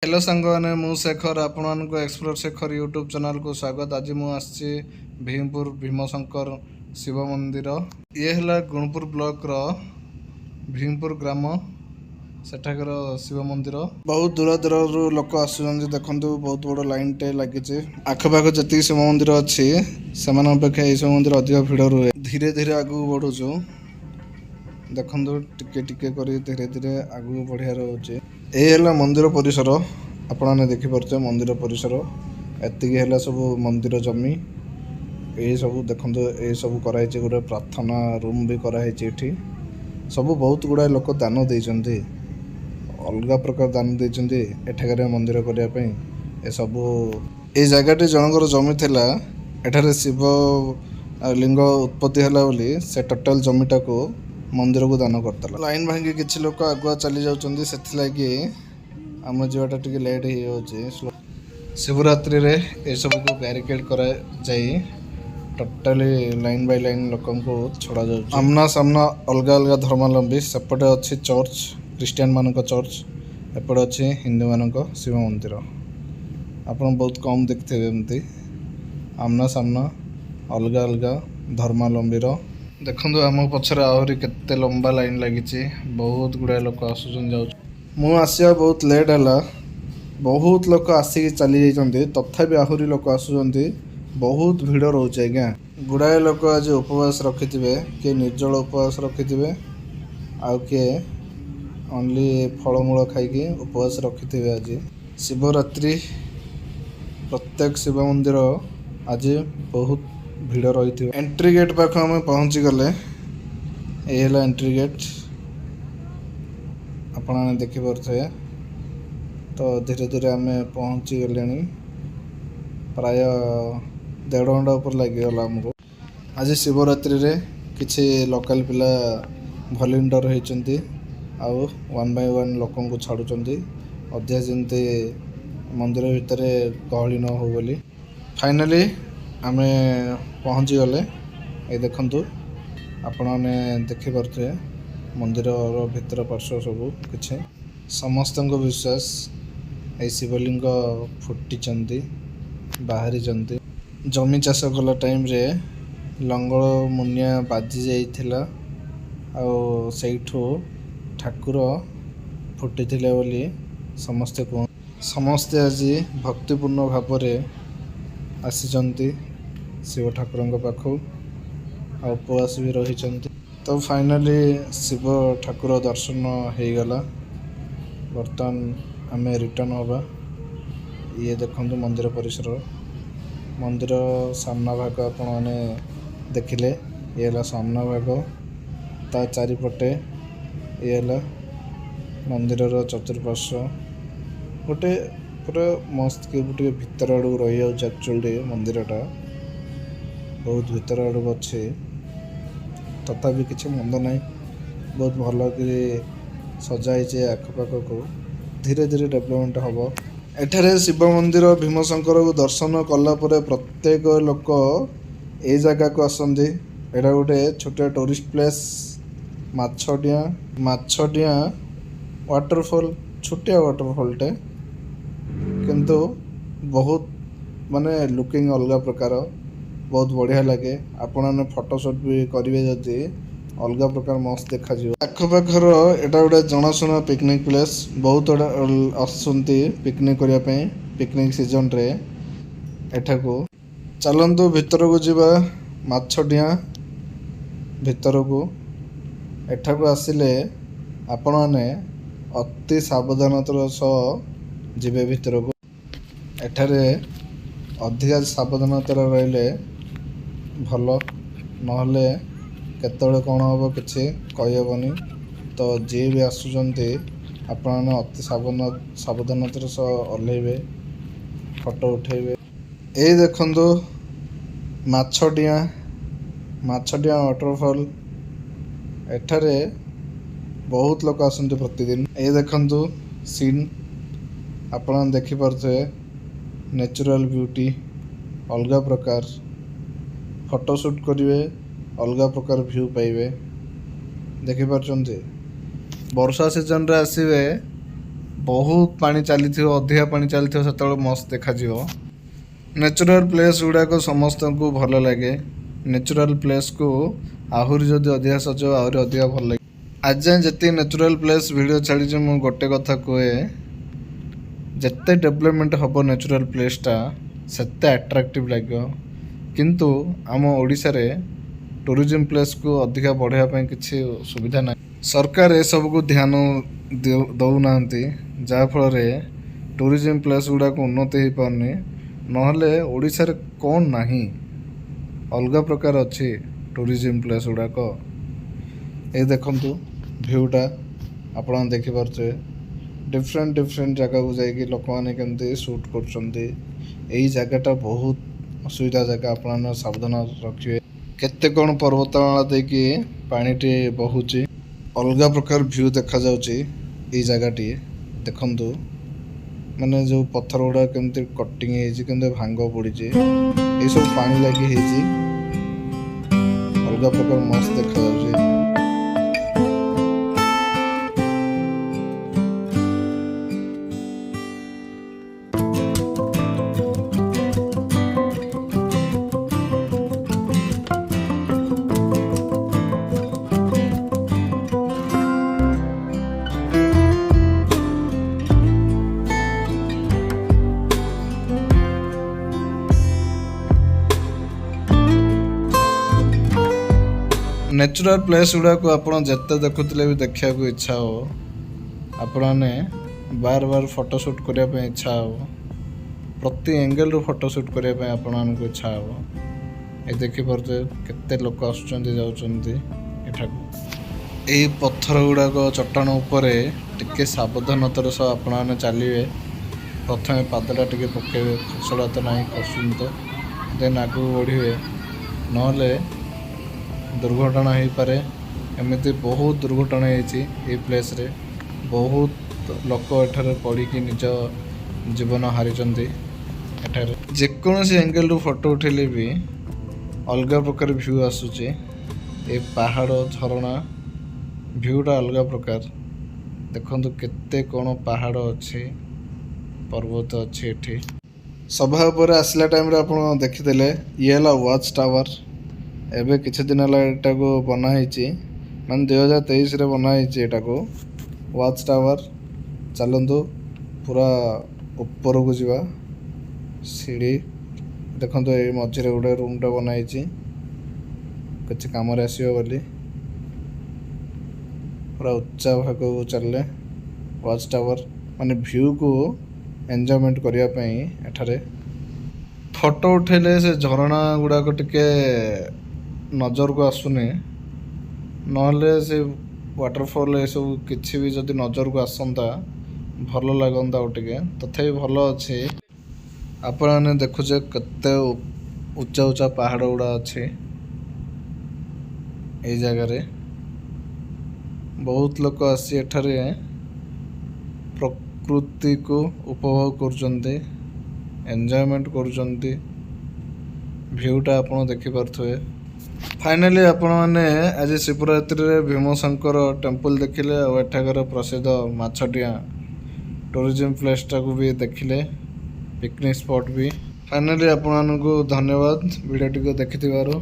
Hello सांगने मु शेखर आपण explore Shekhar YouTube channel को स्वागत। आज मु आसी भीमपुर भीमशंकर शिव मंदिर। ये है गुणपुर ब्लॉक रो भीमपुर ग्राम सेठाकर शिव मंदिर। बहुत दूर दूर लोक आसुचंदी देखंतु बहुत बड़ लाइन टे लगी। आखपाख जी शिव मंदिर अच्छी से अपेक्षा ये शिव मंदिर अधिक भिड़ रुहे। धीरे धीरे आगू बढ़ुचु देखंतु टिके टिके करी धीरे धीरे आगू बढ़िया रोचे। ये है मंदिर परिसर आपने देखिपे मंदिर परिसर एतिक है सब मंदिर जमी ये सब देखो ये सब कराई गोटे प्रार्थना रूम भी कराई। सब बहुत गुड़ा लोक दान देते अलग प्रकार दान देते एठाकर मंदिर करने ये सब ये जगह जनकर जमी थिला एठारे शिव लिंग उत्पत्ति है बोली से टोटाल जमीटा को मंदिर को दान करता। लाइन भांगी किसी लोक आगुआ चली जाऊँगी से आम जाटा टे लेट हो शिवरात्रि रे ये सब को बैरिकेड कर टोटाली लाइन बाय लाइन लोक को छड़ा जा आमना सामना अलग अलग धर्मावलंबी सेपटे अच्छी चर्च क्रिश्चियन मान चर्च एपटे अच्छी हिंदू मान शिव मंदिर आप बहुत कम देखते एमती आमना सामना अलग अलग धर्मावलंबी देखो आम पछरे आहरी केते लंबा लाइन लगी बहुत गुड़ाए लोक आसुचन जाऊँ मु आसिया बहुत लेट है बहुत लोक आसिक चली जाइए तथापि आहरी लोक आसुचंती बहुत भिड़ रोचे आज्ञा गुड़ाए लोक आज उपवास रखि किए निर्जल उपवास रखि आउ किए ओनली फलमूल खाई उपवास रखि आज शिवरात्रि प्रत्येक शिव मंदिर आज बहुत भिड़ रही। एंट्री गेट पाख आम पहुँची गले ये है एंट्री गेट आपने देखिपे तो धीरे धीरे आम पहुँची गले प्राय 1.5 घंटा ऊपर लगिगला आमको। आज शिवरात्रि रे किसी लोकल पिला भलेंटियर होती आउ 1 बाय 1 लोक को छाड़ुंट अध्या जमी मंदिर भितर गहली न हो बोली फाइनाली आम पहुँची गले। ये देखंतु आपने देखिपे मंदिर भितर पार्श्व सब किछि समस्त विश्वास ये शिवलिंग फुटी बाहरी जमी चाष कला टाइम रे लंगल मुनिया बाजी जाइथिला आउ सेठू ठाकुर फुटी थिले बोली समस्ते कह समस्ते आज भक्तिपूर्ण भाव आसी शिव ठाकुर पाखु आ उपवास भी रही। तो फाइनाली शिव ठाकुर दर्शन हो गला। बर्तमान आम रिटर्न होगा। ये देखो मंदिर परिसर मंदिर सामना भाग आपने देखिले ये है सामना भाग ता चारिपटे ये है मंदिर चतुर्पार्श्व गोटे पूरा मस्त के गोटे भितर आड़ रही एक्चुअली मंदिरटा बहुत भितर आड़ अच्छे तथापि किसी मंद ना बहुत भल कि सजाई आखपाख को धीरे धीरे डेवलपमेंट हम एठारे शिव मंदिर भीमशंकर को दर्शन कलापर प्रत्येक लोक ये जगह को आसती। एटा गोटे छोटा टूरिस्ट प्लेस माछडिया वाटरफॉल छोटिया वाटरफॉल टे किंतु बहुत माने लुकिंग अलग प्रकार बहुत बढ़िया लगे। आपण फोटोशूट भी करेंगे जदि अलग प्रकार मस्त देखा आखपाखर एटा गोटे जनाशुना पिकनिक प्लेस बहुत आसुंती पिकनिक करने पिकनिक सीजन रे एठा को चलतु भितर को जीवा माछडिया भितर को एठा को आसिले आपण मैंने अति सावधानतार सह जीवे भितर को एठारे अधिका सावधानतार रहिले भल नहले केतळे कौन हम किसी कहीहबनी। तो जी भी आसुचंती आपण अति सावधानतार सह ओह्लैबे फोटो उठेबे। ये देखंतु माछडिया वाटरफॉल एठारे बहुत लोग आसते प्रतिदिन। ये देखंतु सीन आपण देखिपे नेचुरल ब्यूटी अलग प्रकार फोटोशूट करेंगे अलग प्रकार व्यू पाइबे देखिपार। वर्षा सीजन रे आसवे बहुत पानी चली अधिका पानी चली से मस्त देखा नेचुरल प्लेस गुड़ाक समस्त को भल लगे नेचुरल प्लेस को आहरी जदि अधिका सजो आहरी अधिका भल लगे आज जाए जिते नेचुरल प्लेस वीडियो छाड़ी मु गोटे कथा कहे जिते डेवलपमेंट हम नेचुरल प्लेसटा सेते अट्राक्टिव लगे किंतु आम ओडिशा रे टूरिज्म प्लेस को अधिका बढ़ावा किसी सुविधा ना सरकार ए सब को ध्यान दौना जहाँफल टूरिज्म प्लेस गुड़ाक उन्नति हो पारनी नहले ओडिशा रे कौन नहीं अलग प्रकार अच्छी टूरिज्म प्लेस गुड़ाक ये देखंतु भ्यूटा आपण देखिपे डिफरेंट डिफरेंट जगह को जाकि लोक मैंने केमती शूट कर जगहटा बहुत असुविधा जगह आप सावधान रखिए केते कौन पर्वतमाला देकी पानीटी बहुची अलग प्रकार भ्यू देखा जाउची ये जगहटी देखंतु माने जो पत्थर गुड़ा केमती कटिंग होती भांग पड़ी ये सब पानी लगी अलग प्रकार मस्त देखा जाउची नेचुरल प्लेस गुड़ा को आप जिते देखुले भी देखा इच्छा हो आपने बार बार फोटोशूट करने इच्छा हो प्रति एंगल रू फोटोशूट करने आपण को इच्छा हो ये देखिपे केते लोक आसुँच यही पत्थर गुड़ाक चट्टान उपरे टिके सावधानतार सह आपण चलिए प्रथम पादटा टिके पकेबे खसड़ा तो ना खसुन तो देन आगू बढ़े नले दुर्घटना हो पारे एमती बहुत दुर्घटना होती प्लेस रे बहुत लोक एठारे पड़ी निज जीवन हारी जेकोसी एंगल रू फोटो उठेले भी अलग प्रकार भ्यू आसूची ए पहाड़ झरणा भ्यूटा अलग प्रकार देखंतु केते कोन पहाड़ अच्छे पर्वत अच्छे एठी सभा ऊपर आसला टाइम रे आपण देखिदेले ये हला वॉच टावर एबे किछि दिन हला एटा को बना हिची मान 2023 रे बना हिची एटा को वॉच टावर चलंतु पूरा ऊपर को जीवा सीढ़ी देखंतु ए मझे रे गोटे रूम टा बना हिची किछि काम रे आसीबो बोली पूरा उच्चा भाग को चलले वॉच टावर माने व्यू को एंजॉयमेंट करिया पई एठारे फोटो उठेले से झरणा गुडा को टिके नजर को आसुनी नहले से वाटरफॉल ये सब किसी भी जदि नजर को आसंता भल लगंता टिके तथापि भल अच्छे आपण देखुचे केते उच्चा उच्चा पहाड़ गुड़ा अच्छे ये जगह बहुत लोक आसी एठारे प्रकृति को उपभोग करुचंती एंजॉयमेंट करुचंती भ्यूटा आपण देखि पारथुए फाइनली आपण मैंने आज शिवरात्रि रे भीमशंकर टेम्पल देखिले और एठाकर प्रसिद्ध माछटिया टूरिज्म प्लेसटा को भी देखिले पिकनिक स्पॉट भी फाइनली आपण को धन्यवाद वीडियो टी को देखिथिबारो।